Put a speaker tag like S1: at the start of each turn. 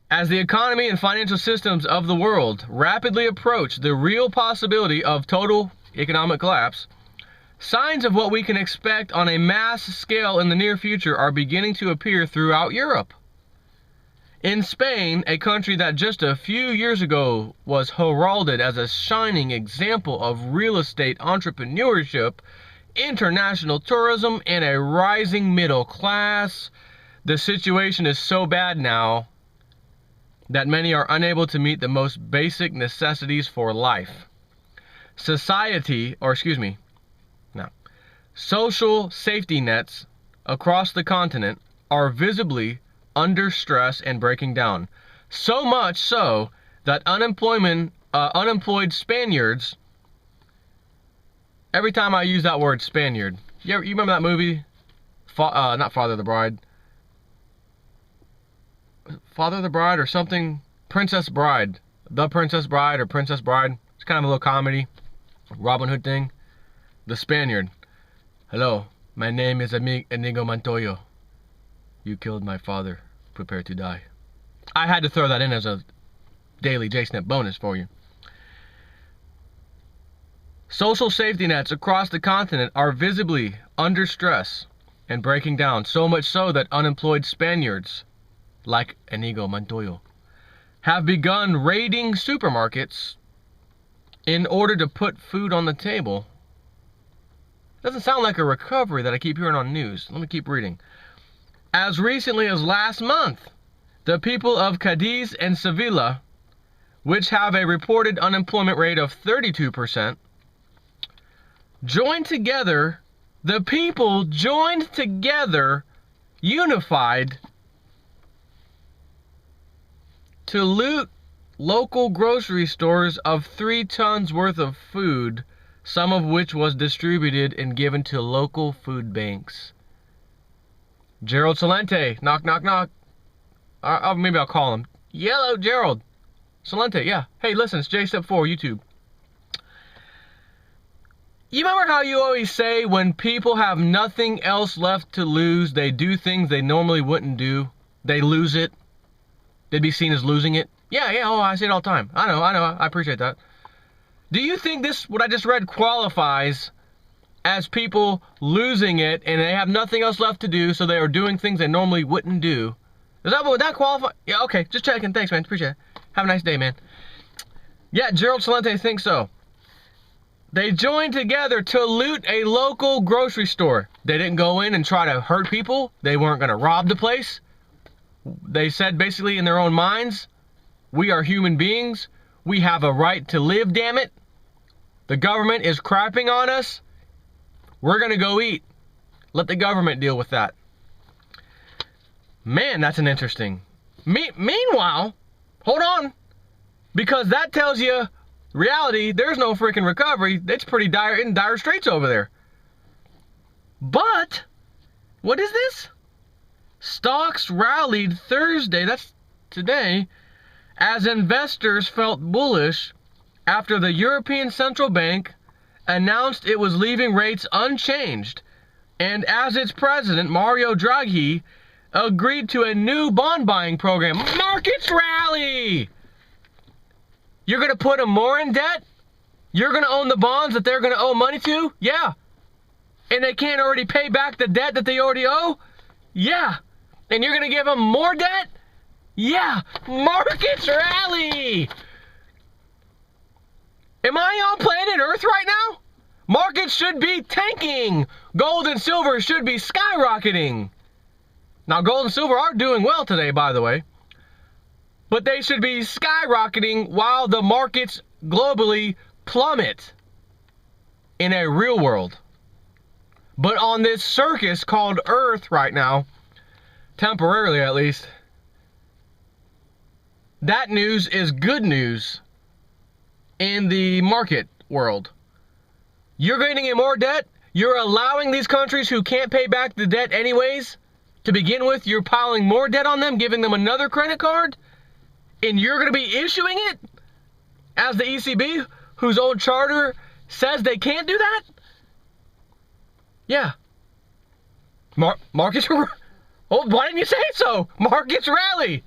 S1: As the economy and financial systems of the world rapidly approach the real possibility of total economic collapse, signs of what we can expect on a mass scale in the near future are beginning to appear throughout Europe. In Spain, a country that just a few years ago was heralded as a shining example of real estate entrepreneurship, international tourism, and a rising middle class, the situation is so bad now that many are unable to meet the most basic necessities for life. Social safety nets across the continent are visibly under stress and breaking down. So much so that unemployed Spaniards, every time I use that word Spaniard, you remember that movie? Not Father of the Bride. Father of the Bride or something? Princess Bride. The Princess Bride or Princess Bride. It's kind of a little comedy. Robin Hood thing. The Spaniard. Hello, my name is Inigo Montoya. You killed my father. Prepare to die. I had to throw that in as a daily JSNIP bonus for you. Social safety nets across the continent are visibly under stress and breaking down, so much so that unemployed Spaniards, like Inigo Montoya, have begun raiding supermarkets in order to put food on the table. Doesn't sound like a recovery that I keep hearing on news. Let me keep reading. As recently as last month, the people of Cadiz and Sevilla, which have a reported unemployment rate of 32%, joined together, unified, to loot local grocery stores of 3 tons worth of food, some of which was distributed and given to local food banks. Gerald Salente, knock, knock, knock. Maybe I'll call him. Yellow Gerald. Salente, yeah. Hey, listen, it's JStep4 YouTube. You remember how you always say when people have nothing else left to lose, they do things they normally wouldn't do? They lose it. They'd be seen as losing it. Yeah, oh, I say it all the time. I know, I appreciate that. Do you think this, what I just read, qualifies as people losing it and they have nothing else left to do, so they are doing things they normally wouldn't do? Would that qualify? Yeah, okay, just checking. Thanks, man. Appreciate it. Have a nice day, man. Yeah, Gerald Salente thinks so. They joined together to loot a local grocery store. They didn't go in and try to hurt people. They weren't going to rob the place. They said basically in their own minds, we are human beings. We have a right to live, damn it. The government is crapping on us. We're going to go eat. Let the government deal with that. Man, that's an interesting. Meanwhile, hold on. Because that tells you reality, there's no freaking recovery. It's pretty dire straits over there. But, what is this? Stocks rallied Thursday, that's today, as investors felt bullish after the European Central Bank announced it was leaving rates unchanged, and as its president, Mario Draghi, agreed to a new bond buying program. Markets rally! You're going to put them more in debt? You're going to own the bonds that they're going to owe money to? Yeah. And they can't already pay back the debt that they already owe? Yeah. And you're going to give them more debt? Yeah. Markets rally! Am I on planet Earth right now? Markets should be tanking. Gold and silver should be skyrocketing. Now, gold and silver are doing well today, by the way. But they should be skyrocketing while the markets globally plummet in a real world. But on this circus called Earth right now, temporarily at least, that news is good news in the market world. You're getting in more debt. You're allowing these countries who can't pay back the debt anyways to begin with. You're piling more debt on them, giving them another credit card, and you're going to be issuing it as the ECB, whose old charter says they can't do that? Yeah. Markets. Oh, why didn't you say so? Markets rally.